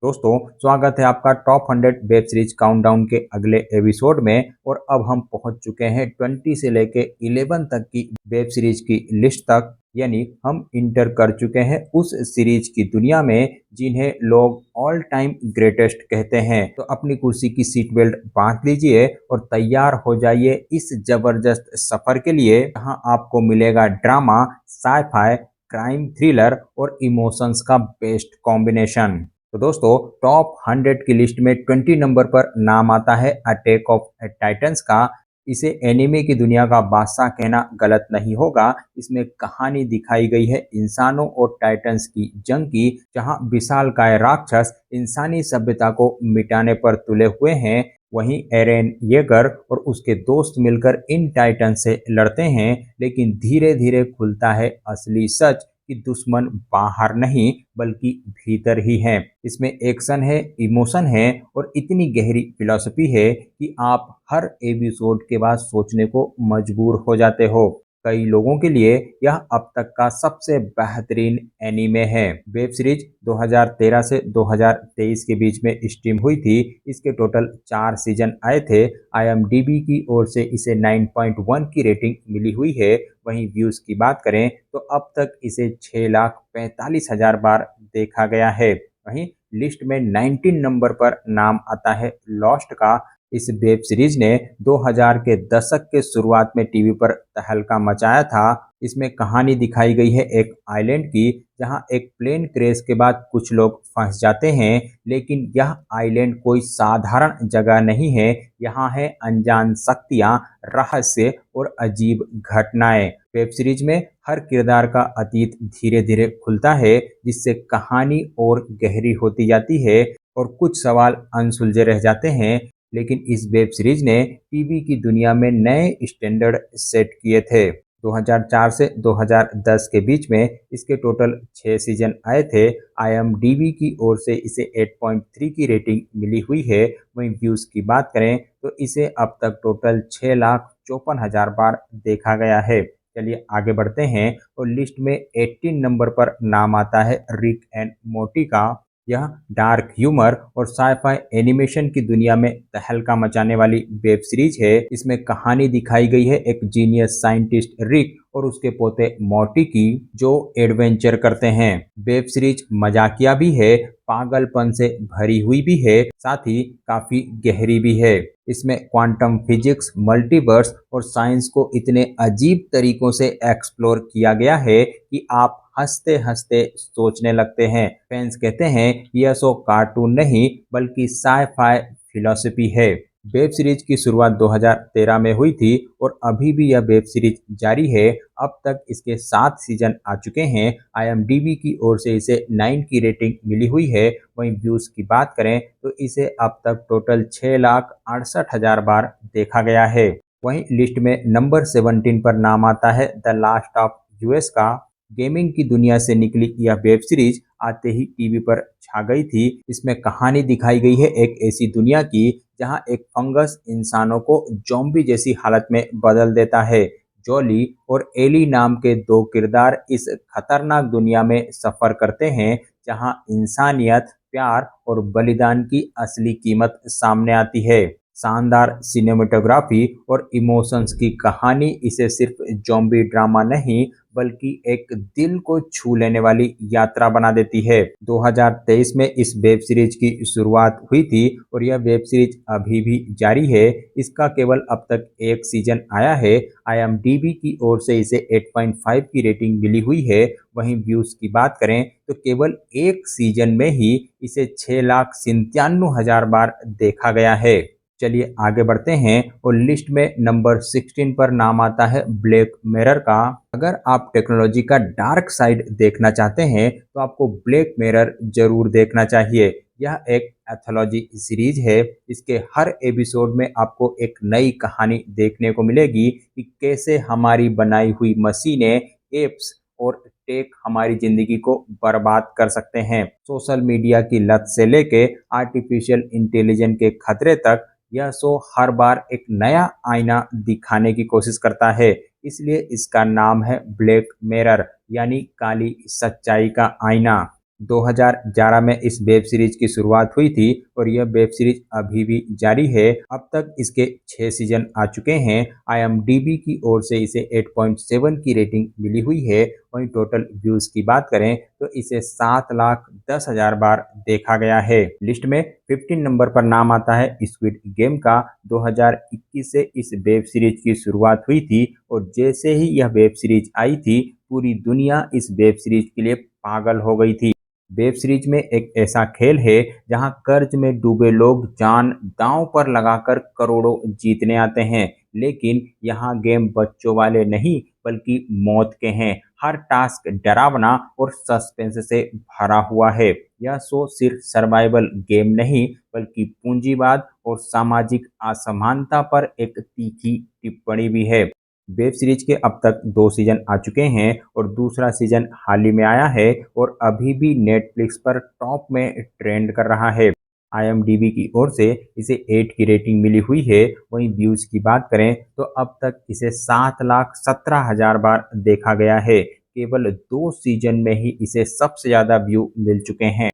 दोस्तों, स्वागत है आपका टॉप 100 वेब सीरीज काउंटडाउन के अगले एपिसोड में। और अब हम पहुंच चुके हैं 20 से लेके 11 तक की वेब सीरीज की लिस्ट तक। यानी हम इंटर कर चुके हैं उस सीरीज की दुनिया में जिन्हें लोग ऑल टाइम ग्रेटेस्ट कहते हैं। तो अपनी कुर्सी की सीट बेल्ट बांध लीजिए और तैयार हो जाइए इस जबरदस्त सफर के लिए, जहां आपको मिलेगा ड्रामा, साई-फाई, क्राइम थ्रिलर और इमोशंस का बेस्ट कॉम्बिनेशन। तो दोस्तों, टॉप 100 की लिस्ट में 20 नंबर पर नाम आता है अटैक ऑफ टाइटंस का। इसे एनिमे की दुनिया का बादशाह कहना गलत नहीं होगा। इसमें कहानी दिखाई गई है इंसानों और टाइटंस की जंग की, जहां विशालकाय राक्षस इंसानी सभ्यता को मिटाने पर तुले हुए हैं। वहीं एरेन येगर और उसके दोस्त मिलकर इन टाइटन से लड़ते हैं, लेकिन धीरे धीरे खुलता है असली सच कि दुश्मन बाहर नहीं बल्कि भीतर ही है। इसमें एक्शन है, इमोशन है और इतनी गहरी फिलॉसफी है कि आप हर एपिसोड के बाद सोचने को मजबूर हो जाते हो। कई लोगों के लिए यह अब तक का सबसे बेहतरीन एनीमे है। वेब सीरीज 2013 से 2023 के बीच में स्ट्रीम हुई थी। इसके टोटल 4 सीजन आए थे। IMDb की ओर से इसे 9.1 की रेटिंग मिली हुई है। वहीं व्यूज की बात करें तो अब तक इसे 6,45,000 बार देखा गया है। वहीं लिस्ट में 19 नंबर पर नाम आता है लॉस्ट का। इस वेब सीरीज ने 2000 के दशक के शुरुआत में टीवी पर तहलका मचाया था। इसमें कहानी दिखाई गई है एक आइलैंड की, जहां एक प्लेन क्रैश के बाद कुछ लोग फंस जाते हैं। लेकिन यह आइलैंड कोई साधारण जगह नहीं है। यहाँ है अनजान शक्तियां, रहस्य और अजीब घटनाएं। वेब सीरीज में हर किरदार का अतीत धीरे धीरे खुलता है, जिससे कहानी और गहरी होती जाती है और कुछ सवाल अनसुलझे रह जाते हैं। लेकिन इस वेब सीरीज ने टीवी की दुनिया में नए स्टैंडर्ड सेट किए थे। 2004 से 2010 के बीच में इसके टोटल 6 सीजन आए थे। IMDb की ओर से इसे 8.3 की रेटिंग मिली हुई है। वहीं व्यूज की बात करें तो इसे अब तक टोटल 6,54,000 बार देखा गया है। चलिए आगे बढ़ते हैं और लिस्ट में 18 नंबर पर नाम आता है रिक एंड मोर्टी का। यह डार्क ह्यूमर और साईफाई एनिमेशन की दुनिया में तहलका मचाने वाली वेब सीरीज है। इसमें कहानी दिखाई गई है एक जीनियस साइंटिस्ट रिक और उसके पोते मॉर्टी की, जो एडवेंचर करते हैं। वेब सीरीज मजाकिया भी है, पागलपन से भरी हुई भी है, साथ ही काफी गहरी भी है। इसमें क्वांटम फिजिक्स, मल्टीवर्स और साइंस को इतने अजीब तरीकों से एक्सप्लोर किया गया है कि आप हंसते हंसते सोचने लगते हैं। फैंस कहते हैं यह शो कार्टून नहीं बल्कि साई-फाई फिलॉसफी है। वेब सीरीज की शुरुआत 2013 में हुई थी और अभी भी यह वेब सीरीज जारी है। अब तक इसके 7 सीजन आ चुके हैं। IMDb की ओर से इसे 9 की रेटिंग मिली हुई है। वहीं व्यूज की बात करें तो इसे अब तक टोटल 6,68,000 बार देखा गया है। वहीं लिस्ट में नंबर 17 पर नाम आता है द लास्ट ऑफ यूएस का। गेमिंग की दुनिया से निकली यह वेब सीरीज आते ही टीवी पर छा गई थी। इसमें कहानी दिखाई गई है एक ऐसी दुनिया की जहां एक फंगस इंसानों को ज़ॉम्बी जैसी हालत में बदल देता है। जॉली और एली नाम के 2 किरदार इस खतरनाक दुनिया में सफर करते हैं, जहां इंसानियत, प्यार और बलिदान की असली कीमत सामने आती है। शानदार सिनेमेटोग्राफी और इमोशंस की कहानी इसे सिर्फ जॉम्बी ड्रामा नहीं बल्कि एक दिल को छू लेने वाली यात्रा बना देती है। 2023 में इस वेब सीरीज की शुरुआत हुई थी और यह वेब सीरीज अभी भी जारी है। इसका केवल अब तक 1 सीजन आया है। IMDb की ओर से इसे 8.5 की रेटिंग मिली हुई है। वहीं व्यूज की बात करें तो केवल 1 सीजन में ही इसे 6,97,000 बार देखा गया है। चलिए आगे बढ़ते हैं और लिस्ट में नंबर 16 पर नाम आता है ब्लैक मिरर का। अगर आप टेक्नोलॉजी का डार्क साइड देखना चाहते हैं तो आपको ब्लैक मिरर जरूर देखना चाहिए। यह एक एथोलॉजी सीरीज है। इसके हर एपिसोड में आपको एक नई कहानी देखने को मिलेगी कि कैसे हमारी बनाई हुई मशीनें, एप्स और टेक हमारी जिंदगी को बर्बाद कर सकते हैं। सोशल मीडिया की लत से लेके आर्टिफिशियल इंटेलिजेंस के खतरे तक यह शो हर बार एक नया आईना दिखाने की कोशिश करता है। इसलिए इसका नाम है ब्लैक मिरर, यानी काली सच्चाई का आईना। 2011 में इस वेब सीरीज की शुरुआत हुई थी और यह वेब सीरीज अभी भी जारी है। अब तक इसके 6 सीजन आ चुके हैं। IMDb की ओर से इसे 8.7 की रेटिंग मिली हुई है। वहीं टोटल व्यूज की बात करें तो इसे 7,10,000 बार देखा गया है। लिस्ट में 15 नंबर पर नाम आता है स्क्विड गेम का। 2021 से इस वेब सीरीज की शुरुआत हुई थी और जैसे ही यह वेब सीरीज आई थी, पूरी दुनिया इस वेब सीरीज के लिए पागल हो गई थी। वेब सीरीज में एक ऐसा खेल है जहां कर्ज में डूबे लोग जान दांव पर लगाकर करोड़ों जीतने आते हैं। लेकिन यहां गेम बच्चों वाले नहीं बल्कि मौत के हैं। हर टास्क डरावना और सस्पेंस से भरा हुआ है। यह शो सिर्फ सर्वाइवल गेम नहीं बल्कि पूंजीवाद और सामाजिक असमानता पर एक तीखी टिप्पणी भी है। वेब सीरीज के अब तक 2 सीजन आ चुके हैं और दूसरा सीजन हाल ही में आया है और अभी भी नेटफ्लिक्स पर टॉप में ट्रेंड कर रहा है। IMDb की ओर से इसे 8 की रेटिंग मिली हुई है। वहीं व्यूज की बात करें तो अब तक इसे 7,17,000 बार देखा गया है। केवल 2 सीजन में ही इसे सबसे ज्यादा व्यू मिल चुके हैं।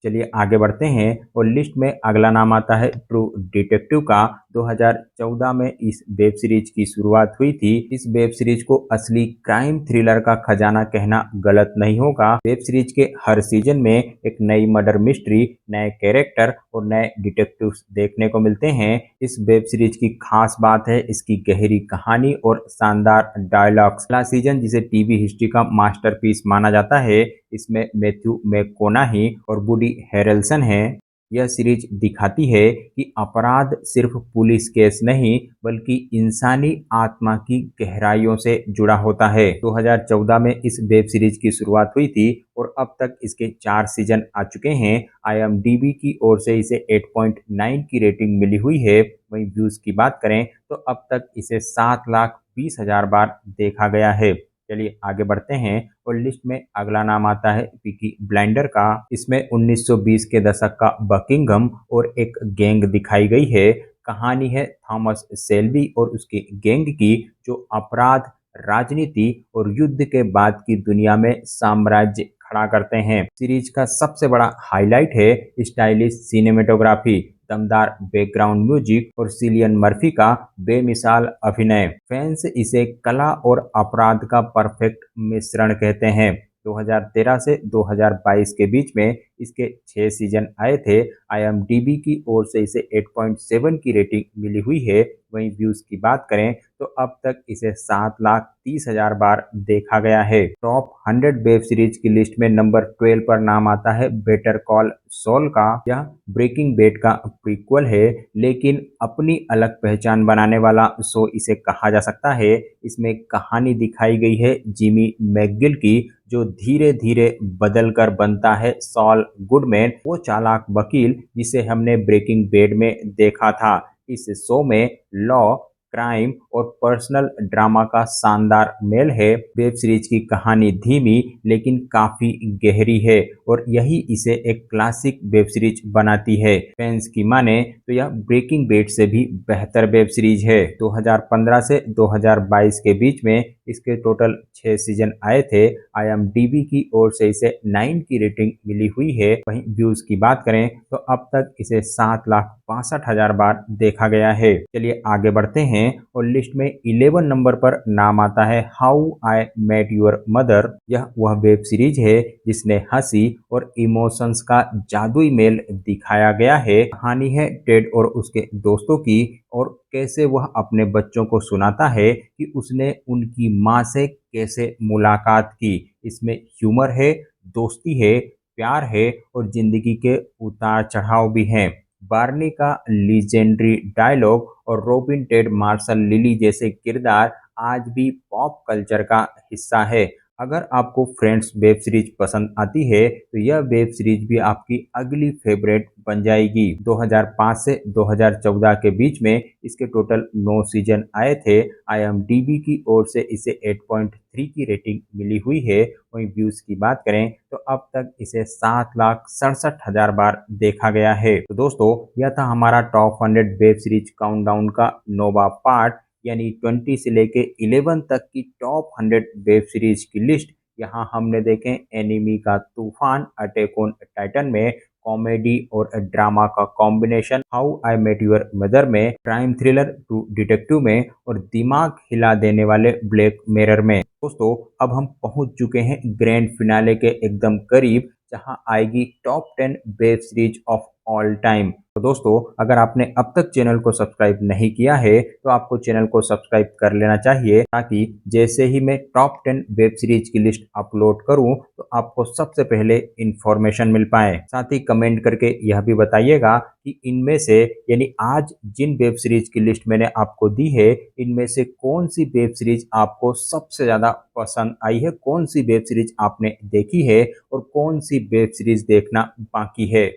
चलिए आगे बढ़ते हैं और लिस्ट में अगला नाम आता है ट्रू डिटेक्टिव का। 2014 में इस वेब सीरीज की शुरुआत हुई थी। इस वेब सीरीज को असली क्राइम थ्रिलर का खजाना कहना गलत नहीं होगा। वेब सीरीज के हर सीजन में एक नई मर्डर मिस्ट्री, नए कैरेक्टर और नए डिटेक्टिव्स देखने को मिलते हैं। इस वेब सीरीज की खास बात है इसकी गहरी कहानी और शानदार डायलॉग्स। पहला सीजन जिसे टीवी हिस्ट्री का मास्टरपीस माना जाता है, इसमें मैथ्यू मैककोनाही और वुडी हैरेल्सन हैं। यह सीरीज दिखाती है कि अपराध सिर्फ पुलिस केस नहीं बल्कि इंसानी आत्मा की गहराइयों से जुड़ा होता है। 2014 में इस वेब सीरीज की शुरुआत हुई थी और अब तक इसके 4 सीजन आ चुके हैं। IMDb की ओर से इसे 8.9 की रेटिंग मिली हुई है। वहीं व्यूज की बात करें तो अब तक इसे 7,20,000 बार देखा गया है। चलिए आगे बढ़ते हैं और लिस्ट में अगला नाम आता है पीकी ब्लाइंडर का। इसमें 1920 के दशक का बकिंघम और एक गैंग दिखाई गई है। कहानी है थॉमस शेल्बी और उसकी गैंग की जो अपराध, राजनीति और युद्ध के बाद की दुनिया में साम्राज्य खड़ा करते हैं। सीरीज का सबसे बड़ा हाईलाइट है स्टाइलिश सिनेमेटोग्राफी, दमदार बैकग्राउंड म्यूजिक और सिलियन मर्फी का बेमिसाल अभिनय। फैंस इसे कला और अपराध का परफेक्ट मिश्रण कहते हैं। 2013 से 2022 के बीच में इसके 6 सीजन आए थे। IMDb की ओर से इसे 8.7 की रेटिंग मिली हुई है। वहीं व्यूज की बात करें तो अब तक इसे 7,30,000 बार देखा गया है। टॉप 100 वेब सीरीज की लिस्ट में नंबर 12 पर नाम आता है बेटर कॉल सॉल का। यह ब्रेकिंग बैड का प्रीक्वल है लेकिन अपनी अलग पहचान बनाने वाला शो इसे कहा जा सकता है। इसमें कहानी दिखाई गई है जिमी मैकगिल की, जो धीरे धीरे बदल कर बनता है सॉल गुडमैन, वो चालाक वकील जिसे हमने ब्रेकिंग बैड में देखा था। इस शो में लॉ, क्राइम और पर्सनल ड्रामा का शानदार मेल है। वेब सीरीज की कहानी धीमी लेकिन काफी गहरी है और यही इसे एक क्लासिक वेब सीरीज बनाती है। फैंस की माने तो यह ब्रेकिंग बैड से भी बेहतर वेब सीरीज है। 2015 से 2022 के बीच में इसके टोटल 6 सीजन आए थे। IMDb की ओर से इसे 9 की रेटिंग मिली हुई है। वहीं व्यूज की बात करें तो अब तक इसे 7,62,000 बार देखा गया है। चलिए आगे बढ़ते हैं और लिस्ट में 11 नंबर पर नाम आता है how I met your mother. यह वह वेब सीरीज है जिसने हंसी और इमोशंस का जादुई मेल दिखाया गया है। कहानी है टेड और उसके दोस्तों की और कैसे वह अपने बच्चों को सुनाता है कि उसने उनकी माँ से कैसे मुलाकात की। इसमें ह्यूमर है, दोस्ती है, प्यार है और जिंदगी के उतार चढ़ाव भी हैं। बार्नी का लीजेंडरी डायलॉग और रॉबिन टेड मार्शल लिली जैसे किरदार आज भी पॉप कल्चर का हिस्सा है। अगर आपको फ्रेंड्स वेब सीरीज पसंद आती है तो यह वेब सीरीज भी आपकी अगली फेवरेट बन जाएगी। 2005 से 2014 के बीच में इसके टोटल 9 सीजन आए थे। IMDb की ओर से इसे 8.3 की रेटिंग मिली हुई है। वहीं व्यूज की बात करें तो अब तक इसे 7,67,000 बार देखा गया है। तो दोस्तों यह था हमारा टॉप 100 वेब सीरीज काउंटडाउन का 9वां पार्ट, यानी 20 से लेके 11 तक की टॉप 100 वेब सीरीज की लिस्ट। यहाँ हमने देखे एनिमी का तूफान, अटैक ऑन टाइटन में कॉमेडी और ड्रामा का combination, how I met your mother में क्राइम थ्रिलर टू डिटेक्टिव में और दिमाग हिला देने वाले ब्लैक मिरर में। दोस्तों अब हम पहुंच चुके हैं ग्रैंड फिनाले के एकदम करीब, जहां आएगी top 10 web series of all time. तो दोस्तों अगर आपने अब तक चैनल को सब्सक्राइब नहीं किया है तो आपको चैनल को सब्सक्राइब कर लेना चाहिए, ताकि जैसे ही मैं टॉप 10 वेब सीरीज की लिस्ट अपलोड करूं तो आपको सबसे पहले इंफॉर्मेशन मिल पाए। साथ ही कमेंट करके यह भी बताइएगा कि इनमें से यानी आज जिन वेब सीरीज की लिस्ट मैंने आपको दी है, इनमें से कौन सी वेब सीरीज आपको सबसे ज़्यादा पसंद आई है, कौन सी वेब सीरीज आपने देखी है और कौन सी वेब सीरीज देखना बाकी है।